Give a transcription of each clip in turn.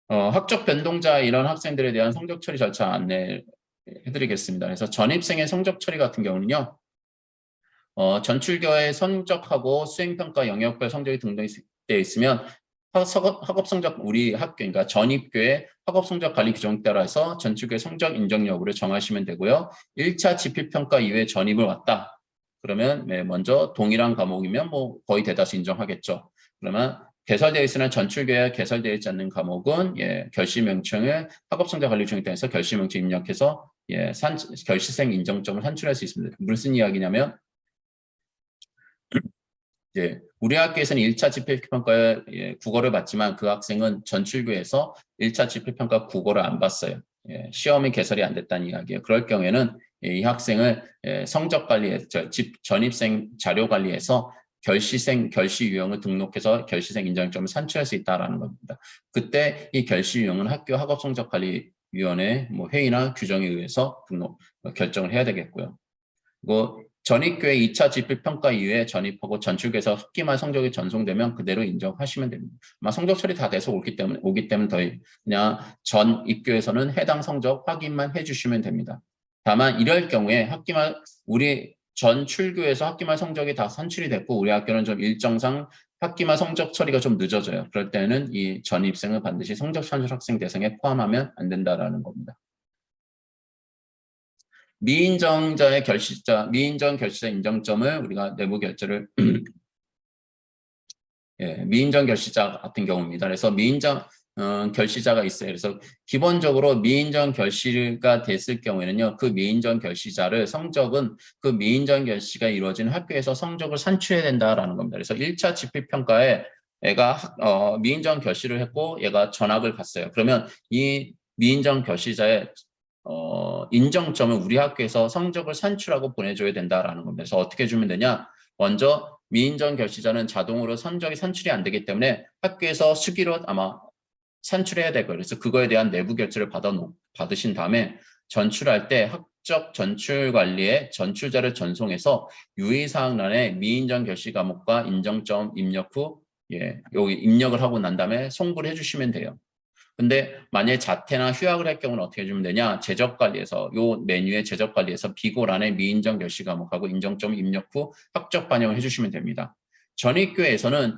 학적 변동자 이런 학생들에 대한 성적 처리 절차 안내해드리겠습니다. 그래서 전입생의 성적 처리 같은 경우는요. 전출교에 성적하고 수행평가 영역별 성적이 등록되어 있으면 학업 성적 우리 학교 그러니까 전입교의 학업 성적 관리 규정에 따라서 전출교의 성적 인정 여부를 정하시면 되고요. 1차 지필평가 이후에 전입을 왔다. 그러면 먼저 동일한 과목이면 뭐 거의 대다수 인정하겠죠. 그러면 개설되어 있으나 전출교에 개설되어 있지 않는 과목은 결시 명칭을 학업 성적 관리 규정에 따라서 결시 명칭 입력해서 결시생 인정점을 산출할 수 있습니다. 무슨 이야기냐면 우리 학교에서는 1차 지필평가에 국어를 봤지만 그 학생은 전출교에서 1차 지필평가 국어를 안 봤어요. 시험이 개설이 안 됐다는 이야기예요. 그럴 경우에는 이 학생을 성적 관리에 전입생 자료 관리에서 결시 유형을 등록해서 결시생 인정점을 산출할 수 있다라는 겁니다. 그때 이 결시 유형은 학교 학업 성적 관리 위원회 회의나 규정에 의해서 결정을 해야 되겠고요. 그리고 전입교회 2차 지필평가 이후에 전입하고 전출교에서 학기말 성적이 전송되면 그대로 인정하시면 됩니다. 아마 성적 처리 다 돼서 오기 때문에 더 그냥 전입교에서는 해당 성적 확인만 해주시면 됩니다. 다만 이럴 경우에 학기말 우리 전출교에서 학기말 성적이 다 산출이 됐고 우리 학교는 좀 일정상 학기말 성적 처리가 좀 늦어져요. 그럴 때는 이 전입생을 반드시 성적 산출 학생 대상에 포함하면 안 된다라는 겁니다. 미인정 결시자 인정점을 우리가 내부 결제를 미인정 결시자 같은 경우입니다. 그래서 미인정 결시자가 있어요. 그래서 기본적으로 미인정 결시가 됐을 경우에는요, 그 미인정 결시자를 성적은 그 미인정 결시가 이루어진 학교에서 성적을 산출해야 된다라는 겁니다. 그래서 1차 지필평가에 애가 미인정 결시를 했고 얘가 전학을 갔어요. 그러면 이 미인정 결시자의 인정점을 우리 학교에서 성적을 산출하고 보내줘야 된다라는 겁니다. 그래서 어떻게 주면 되냐? 먼저 미인정 결시자는 자동으로 성적이 산출이 안 되기 때문에 학교에서 수기로 아마 산출해야 될 거예요. 그래서 그거에 대한 내부 결제를 받으신 다음에 전출할 때 학적 전출 관리에 전출자를 전송해서 유의사항란에 미인정 결시 과목과 인정점 입력 후 여기 입력을 하고 난 다음에 송부를 해주시면 돼요. 근데 만약에 자퇴나 휴학을 할 경우는 어떻게 해주면 되냐? 제적관리에서 요 메뉴의 제적관리에서 비고란에 미인정 결시 과목하고 인정점 입력 후 학적 반영을 해주시면 됩니다. 전입교에서는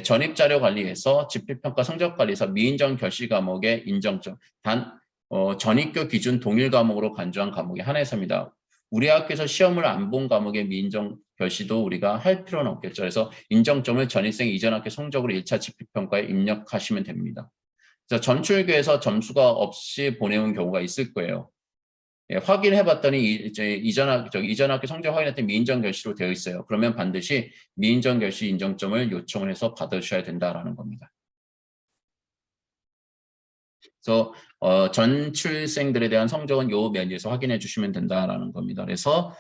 전입자료 관리에서 지필평가 성적관리에서 미인정 결시 과목의 인정점 전입교 기준 동일 과목으로 간주한 과목에 한해서입니다. 우리 학교에서 시험을 안 본 과목의 미인정 결시도 우리가 할 필요는 없겠죠. 그래서 인정점을 전입생 이전 학교 성적으로 1차 지필평가에 입력하시면 됩니다. 전출교에서 점수가 없이 보내온 경우가 있을 거예요. 확인해 봤더니 이제 이전 학기 성적 확인했더니 미인정 결시로 되어 있어요. 그러면 반드시 미인정 결시 인정점을 요청을 해서 받으셔야 된다라는 겁니다. 그래서 전출생들에 대한 성적은 요 메뉴에서 확인해 주시면 된다라는 겁니다. 그래서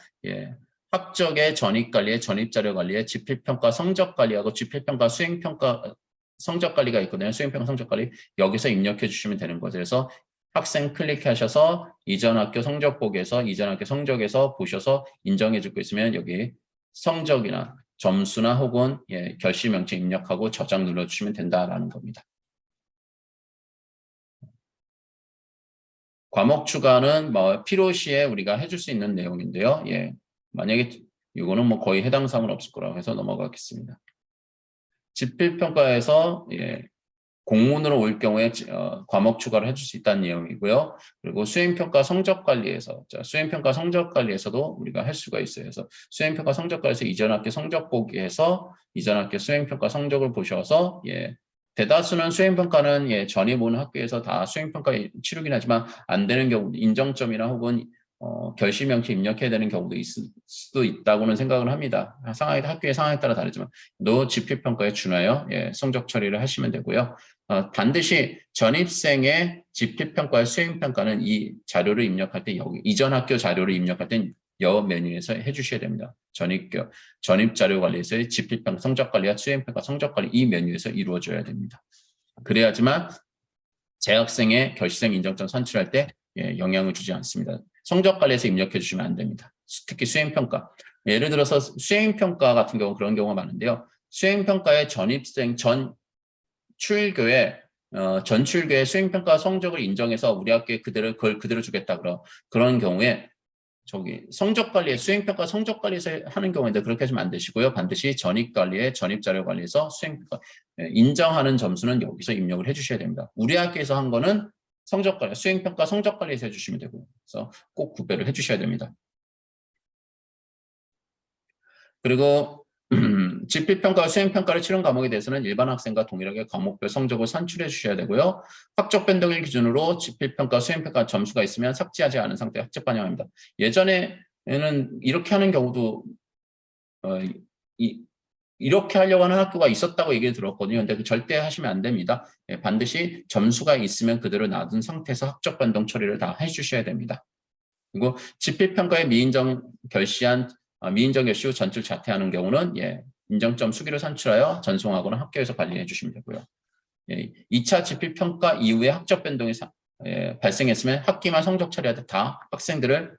학적의 전입관리에 전입자료관리에 지필평가 성적관리하고 지필평가 수행평가 성적관리가 있거든요. 수행평가 성적관리 여기서 입력해 주시면 되는 거죠. 그래서 학생 클릭하셔서 이전 학교 성적 보기에서 이전 학교 성적에서 보셔서 인정해 주고 있으면 여기 성적이나 점수나 혹은 결시 명칭 입력하고 저장 눌러주시면 된다라는 겁니다. 과목 추가는 필요시에 우리가 해줄 수 있는 내용인데요. 만약에 이거는 뭐 거의 해당 사항은 없을 거라고 해서 넘어가겠습니다. 지필평가에서 공문으로 올 경우에 과목 추가를 해줄 수 있다는 내용이고요. 그리고 수행평가 성적관리에서 수행평가 성적관리에서도 우리가 할 수가 있어요. 그래서 수행평가 성적관리에서 이전 학기 성적 보기에서 이전 학기 수행평가 성적을 보셔서 대다수는 수행평가는 전입 온 학교에서 다 수행평가 치르긴 하지만 안 되는 경우 인정점이나 혹은 결시명치 입력해야 되는 경우도 있을 수도 있다고는 생각을 합니다. 학교의 상황에 따라 다르지만 지필평가에 준하여 성적 처리를 하시면 되고요. 반드시 전입생의 지필평가와 수행평가는 이 자료를 입력할 때 여기 이전 학교 자료를 입력할 땐 여 메뉴에서 해주셔야 됩니다. 전입자료관리에서의 지필평가 성적관리와 수행평가 성적관리 이 메뉴에서 이루어져야 됩니다. 그래야지만 재학생의 결시생 인정점 산출할 때 영향을 주지 않습니다. 성적관리에서 입력해 주시면 안 됩니다. 특히 수행평가. 예를 들어서 수행평가 같은 경우 그런 경우가 많은데요. 수행평가의 전입생 전출교에 전출교의 수행평가 성적을 인정해서 우리 학교에 그걸 그대로 주겠다 그런 경우에 성적 관리에 수행평가 성적 관리에서 하는 경우인데 그렇게 하시면 안 되시고요. 반드시 전입 관리에 전입 자료 관리에서 수행평가 인정하는 점수는 여기서 입력을 해주셔야 됩니다. 우리 학교에서 한 거는 성적 관리, 수행평가 성적 관리에서 해주시면 되고요. 그래서 꼭 구별을 해주셔야 됩니다. 그리고 지필평가와 수행평가를 치른 과목에 대해서는 일반 학생과 동일하게 과목별 성적을 산출해 주셔야 되고요. 학적 변동일 기준으로 지필평가, 수행평가 점수가 있으면 삭제하지 않은 상태 학적 반영합니다. 예전에는 이렇게 하는 경우도 이렇게 하려고 하는 학교가 있었다고 얘기를 들었거든요. 근데 절대 하시면 안 됩니다. 반드시 점수가 있으면 그대로 놔둔 상태에서 학적 변동 처리를 다 해주셔야 됩니다. 그리고 지필평가에 미인정 결시 후 전출 자퇴하는 경우는 인정점 수기로 산출하여 전송하거나 학교에서 관리해 주시면 되고요. 2차 지필평가 이후에 학적 변동이 발생했으면 학기만 성적 처리할 때 다 학생들을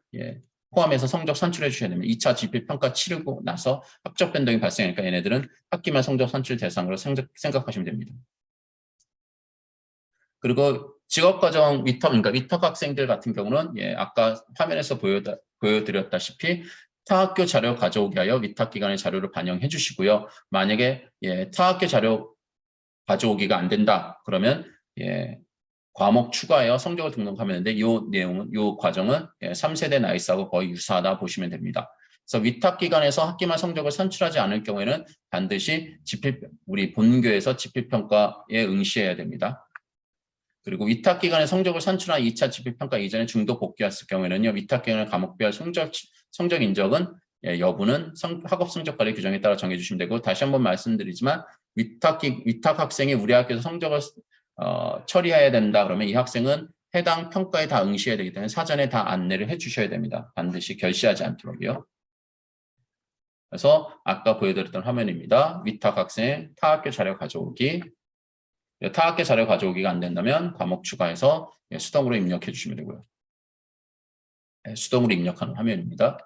포함해서 성적 산출해 주셔야 됩니다. 2차 지필평가 치르고 나서 학적 변동이 발생하니까 얘네들은 학기만 성적 산출 대상으로 생각하시면 됩니다. 그리고 직업과정 그러니까 위탁 학생들 같은 경우는 아까 화면에서 보여드렸다시피 타학교 자료 가져오기 하여 위탁 기관의 자료를 반영해 주시고요. 만약에 타학교 자료 가져오기가 안 된다 그러면 과목 추가하여 성적을 등록하면 되는데 이 과정은 3세대 나이스하고 거의 유사하다 보시면 됩니다. 그래서 위탁 기관에서 학기말 성적을 산출하지 않을 경우에는 반드시 우리 본교에서 지필평가에 응시해야 됩니다. 그리고 위탁기관의 성적을 산출한 2차 지필평가 이전에 중도 복귀했을 경우에는요. 위탁기관의 과목별 성적 인정은 여부는 학업 성적관리 규정에 따라 정해주시면 되고 다시 한번 말씀드리지만 위탁 학생이 우리 학교에서 성적을 처리해야 된다 그러면 이 학생은 해당 평가에 다 응시해야 되기 때문에 사전에 다 안내를 해주셔야 됩니다. 반드시 결시하지 않도록요. 그래서 아까 보여드렸던 화면입니다. 위탁 학생 타학교 자료 가져오기 타학교 자료 가져오기가 안 된다면 과목 추가해서 수동으로 입력해 주시면 되고요. 수동으로 입력하는 화면입니다.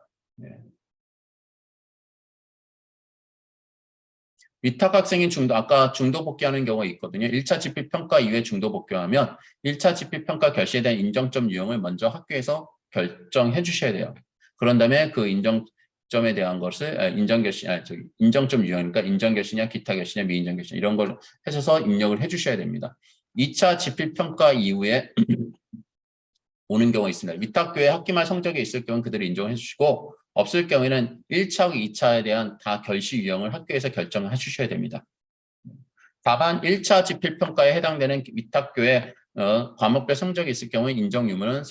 위탁 학생인 아까 중도 복귀하는 경우가 있거든요. 1차 지필평가 이후에 중도 복귀하면 1차 지필평가 결시에 대한 인정점 유형을 먼저 학교에서 결정해 주셔야 돼요. 그런 다음에 그 인정점에 대한 것을 인정점 유형이니까 인정결시냐 기타 결시냐 미인정 결시냐 이런 걸 하셔서 입력을 해 주셔야 됩니다. 2차 지필평가 이후에 오는 경우가 있습니다. 위탁교에 학기말 성적이 있을 경우는 그대로 인정해 주시고 없을 경우에는 1차하고 2차에 대한 다 결시 유형을 학교에서 결정해 주셔야 됩니다. 다만 1차 지필평가에 해당되는 위탁교에 과목별 성적이 있을 경우에 인정 유무는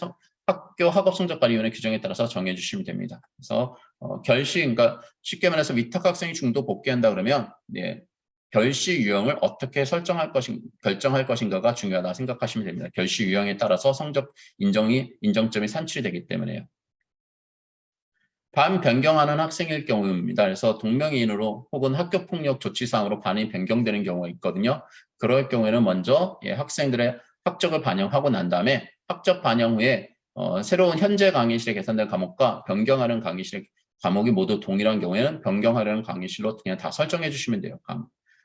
학교 학업성적관리위원회 규정에 따라서 정해 주시면 됩니다. 그래서 그러니까 쉽게 말해서 위탁 학생이 중도 복귀한다 그러면 결시 유형을 어떻게 결정할 것인가가 중요하다 생각하시면 됩니다. 결시 유형에 따라서 성적 인정점이 산출이 되기 때문에요. 반 변경하는 학생일 경우입니다. 그래서 동명이인으로 혹은 학교폭력 조치사항으로 반이 변경되는 경우가 있거든요. 그럴 경우에는 먼저 학생들의 학적을 반영하고 난 다음에 학적 반영 후에 새로운 현재 강의실에 개선될 과목과 변경하는 강의실 과목이 모두 동일한 경우에는 변경하려는 강의실로 그냥 다 설정해 주시면 돼요.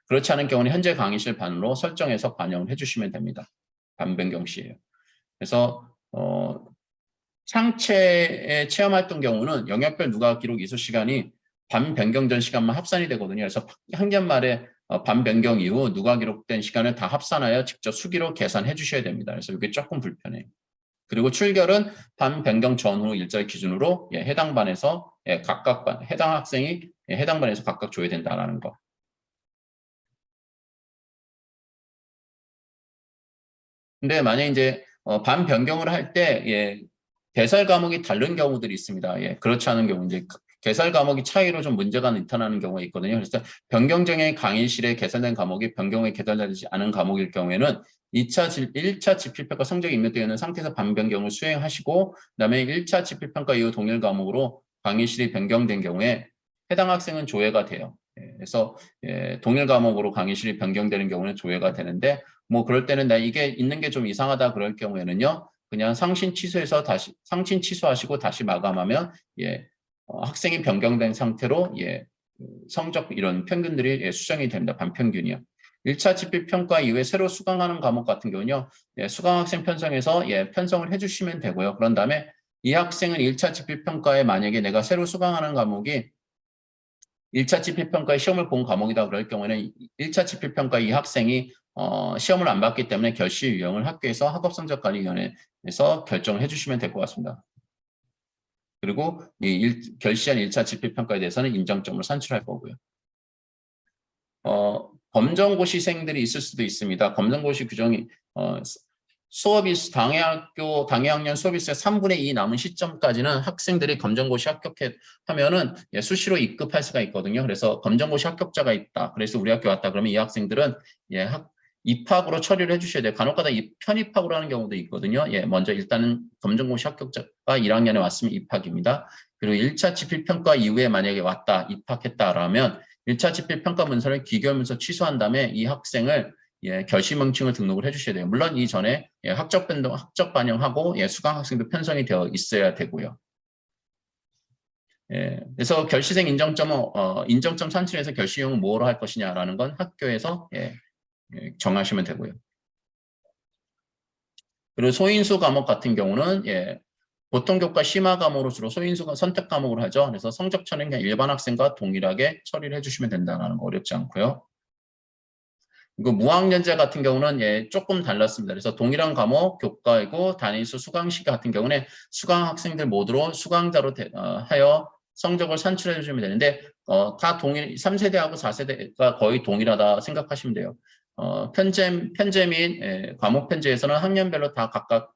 그렇지 않은 경우는 현재 강의실 반으로 설정해서 반영을 해주시면 됩니다. 반 변경 시에요. 그래서 상체의 체험활동 경우는 영역별 누가 기록 이수 시간이 반 변경 전 시간만 합산이 되거든요. 그래서 학년 말에 반 변경 이후 누가 기록된 시간을 다 합산하여 직접 수기로 계산해 주셔야 됩니다. 그래서 이게 조금 불편해요. 그리고 출결은 반 변경 전후 일자리 기준으로 해당 반에서 각각 해당 학생이 해당 반에서 각각 줘야 된다는 거. 근데 만약에 이제 반 변경을 할 때 개설 과목이 다른 경우들이 있습니다. 그렇지 않은 경우 이제 개설 과목이 차이로 좀 문제가 나타나는 경우가 있거든요. 그래서 변경정의 강의실에 개설된 과목이 변경에 개설되지 않은 과목일 경우에는 1차 지필평가 성적이 입력되어 있는 상태에서 반 변경을 수행하시고 그다음에 1차 지필평가 이후 동일 과목으로 강의실이 변경된 경우에 해당 학생은 조회가 돼요. 그래서 동일 과목으로 강의실이 변경되는 경우는 조회가 되는데 뭐 그럴 때는 나 이게 있는 게 좀 이상하다 그럴 경우에는요. 그냥 상신 취소하시고 다시 마감하면 학생이 변경된 상태로 성적 이런 평균들이 수정이 됩니다. 반평균이요. 1차 집필평가 이후에 새로 수강하는 과목 같은 경우는요. 예, 수강학생 편성해서 예, 편성을 해주시면 되고요. 그런 다음에 이 학생은 1차 집필평가에 만약에 내가 새로 수강하는 과목이 1차 집필평가에 시험을 본 과목이다 그럴 경우에는 1차 집필평가 이 학생이 시험을 안 봤기 때문에 결시 유형을 학교에서 학업성적관리위원회에서 결정을 해주시면 될 것 같습니다. 그리고 결시한 1차 집필평가에 대해서는 인정점을 산출할 거고요. 검정고시생들이 있을 수도 있습니다. 검정고시 규정이 수업이 당해학년 수업이 있어요. 3분의 2 남은 시점까지는 학생들이 검정고시 합격하면은 예, 수시로 입급할 수가 있거든요. 그래서 검정고시 합격자가 있다. 그래서 우리 학교 왔다. 그러면 이 학생들은 예, 입학으로 처리를 해주셔야 돼요. 간혹가다 편입학으로 하는 경우도 있거든요. 예, 먼저 일단은 검정고시 합격자가 1학년에 왔으면 입학입니다. 그리고 1차 집필평가 이후에 만약에 왔다, 입학했다라면 1차 집필평가 문서를 기결문서 취소한 다음에 이 학생을 예, 결시명칭을 등록을 해주셔야 돼요. 물론 이전에 예, 학적 반영하고 예, 수강 학생도 편성이 되어 있어야 되고요. 예, 그래서 결시생 인정점은 인정점 산출해서 결시용은 뭐로 할 것이냐라는 건 학교에서 예, 정하시면 되고요. 그리고 소인수 과목 같은 경우는 예, 보통 교과 심화 과목으로 주로 소인수가 선택 과목으로 하죠. 그래서 성적 처리는 그냥 일반 학생과 동일하게 처리를 해주시면 된다는 거 어렵지 않고요. 그리고 무학년제 같은 경우는 예, 조금 달랐습니다. 그래서 동일한 과목 교과이고 단일수 수강시 같은 경우는 수강 학생들 모두로 수강자로 하여 성적을 산출해 주시면 되는데 다 동일 3세대하고 4세대가 거의 동일하다 생각하시면 돼요. 편제 및 과목 편제에서는 학년별로 다 각각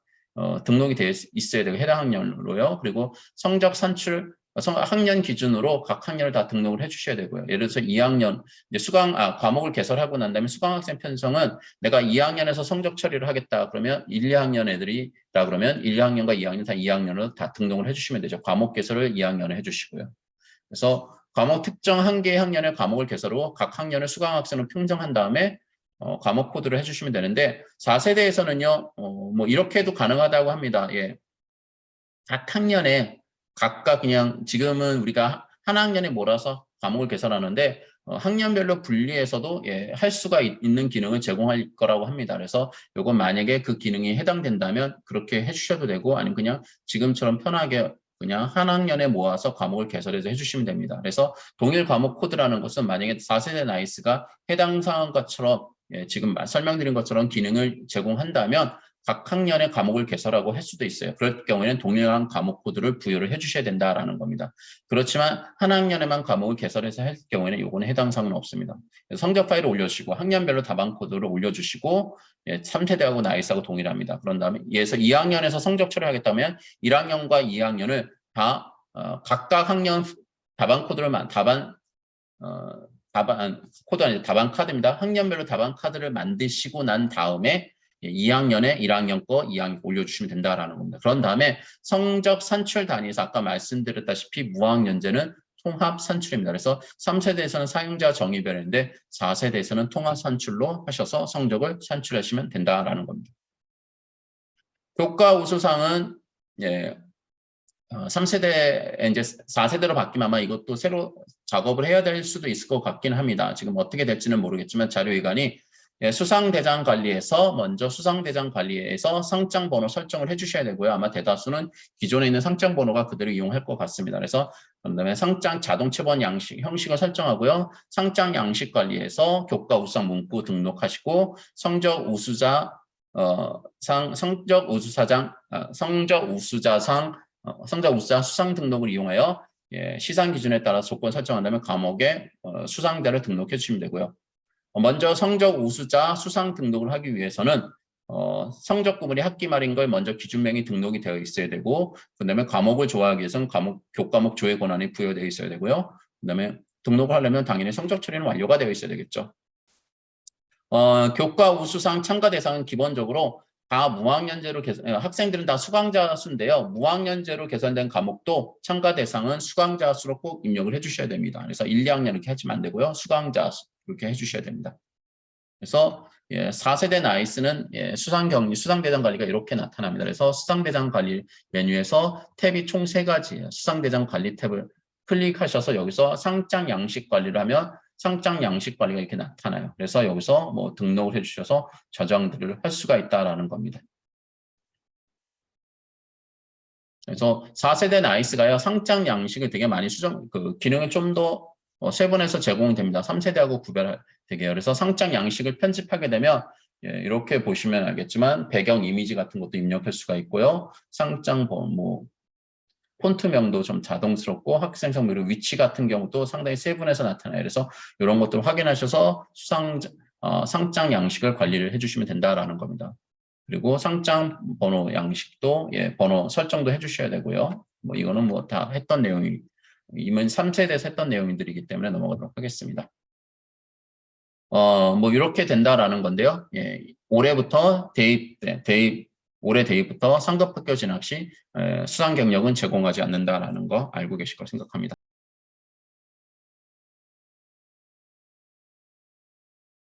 등록이 되어 있어야 되고 해당 학년으로요. 그리고 성적 산출 학년 기준으로 각 학년을 다 등록을 해주셔야 되고요. 예를 들어서 2학년 이제 과목을 개설하고 난 다음에 수강학생 편성은 내가 2학년에서 성적 처리를 하겠다 그러면 1, 2학년 애들이라 그러면 1, 2학년과 2학년 다 2학년으로 다 등록을 해주시면 되죠. 과목 개설을 2학년에 해주시고요. 그래서 과목 특정 한 개의 학년의 과목을 개설하고 각 학년의 수강학생을 평정한 다음에 과목 코드를 해주시면 되는데 4세대에서는요, 뭐 이렇게 해도 가능하다고 합니다. 예. 각 학년에 각각 그냥 지금은 우리가 한 학년에 몰아서 과목을 개설하는데 학년별로 분리해서도 예, 할 수가 있는 기능을 제공할 거라고 합니다. 그래서 이건 만약에 그 기능이 해당된다면 그렇게 해주셔도 되고 아니면 그냥 지금처럼 편하게 그냥 한 학년에 모아서 과목을 개설해서 해주시면 됩니다. 그래서 동일 과목 코드라는 것은 만약에 4세대 나이스가 해당 사항과처럼 예, 지금 설명드린 것처럼 기능을 제공한다면 각 학년의 과목을 개설하고 할 수도 있어요. 그럴 경우에는 동일한 과목 코드를 부여를 해주셔야 된다라는 겁니다. 그렇지만 한 학년에만 과목을 개설해서 할 경우에는 이거는 해당 사항은 없습니다. 성적 파일을 올려주시고 학년별로 답안 코드를 올려주시고 예, 3세대하고 나이스하고 동일합니다. 그런 다음에 예서 2학년에서 성적 처리하겠다면 1학년과 2학년을 다 각각 학년 답안 코드를 답안 코드 아니라 답안 카드입니다. 학년별로 답안 카드를 만드시고 난 다음에 2학년에 1학년 거 2학년 올려주시면 된다라는 겁니다. 그런 다음에 성적 산출 단위에서 아까 말씀드렸다시피 무학년제는 통합 산출입니다. 그래서 3세대에서는 사용자 정의별인데 4세대에서는 통합 산출로 하셔서 성적을 산출하시면 된다라는 겁니다. 교과 우수상은 예, 3세대 이제 4세대로 바뀌면 아마 이것도 새로 작업을 해야 될 수도 있을 것 같긴 합니다. 지금 어떻게 될지는 모르겠지만 자료기관이 예, 수상대장 관리에서 먼저 수상대장 관리에서 상장 번호 설정을 해주셔야 되고요. 아마 대다수는 기존에 있는 상장 번호가 그대로 이용할 것 같습니다. 그래서 그다음에 상장 자동 체본 형식을 설정하고요. 상장 양식 관리에서 교과 우수상 문구 등록하시고 성적 우수자 성적 우수자 수상 등록을 이용하여 예, 시상 기준에 따라 조건 설정한다면 과목에 수상자를 등록해 주시면 되고요. 먼저 성적 우수자 수상 등록을 하기 위해서는 성적 구분이 학기 말인 걸 먼저 기준명이 등록이 되어 있어야 되고 그다음에 과목을 조회하기 위해서는 교과목 조회 권한이 부여되어 있어야 되고요. 그다음에 등록을 하려면 당연히 성적 처리는 완료가 되어 있어야 되겠죠. 교과 우수상 참가 대상은 기본적으로 다 무학년제로 학생들은 다 수강자 수인데요. 무학년제로 개선된 과목도 참가 대상은 수강자 수로 꼭 입력을 해주셔야 됩니다. 그래서 1, 2학년 이렇게 하시면 안 되고요. 수강자 수 이렇게 해주셔야 됩니다. 그래서 예, 4세대 나이스는 예, 수상대장 관리가 이렇게 나타납니다. 그래서 수상대장 관리 메뉴에서 탭이 총 3가지예요. 수상대장 관리 탭을 클릭하셔서 여기서 상장 양식 관리를 하면 상장 양식 관리가 이렇게 나타나요. 그래서 여기서 뭐 등록을 해주셔서 저장들을 할 수가 있다라는 겁니다. 그래서 4세대 나이스가요, 상장 양식을 되게 많이 기능을 좀 더 세분해서 제공됩니다. 3세대하고 구별되게. 그래서 상장 양식을 편집하게 되면, 예, 이렇게 보시면 알겠지만, 배경 이미지 같은 것도 입력할 수가 있고요. 상장 뭐, 폰트명도 좀 자동스럽고, 학생 성별 위치 같은 경우도 상당히 세분해서 나타나요. 그래서 이런 것들을 확인하셔서 상장 양식을 관리를 해주시면 된다라는 겁니다. 그리고 상장 번호 양식도, 예, 번호 설정도 해주셔야 되고요. 뭐 이거는 뭐 다 했던 이번 3세대에서 했던 내용들이기 때문에 넘어가도록 하겠습니다. 뭐 이렇게 된다라는 건데요. 예, 올해부터 올해 대입부터 상급 학교 진학 시 수상 경력은 제공하지 않는다라는 거 알고 계실 걸 생각합니다.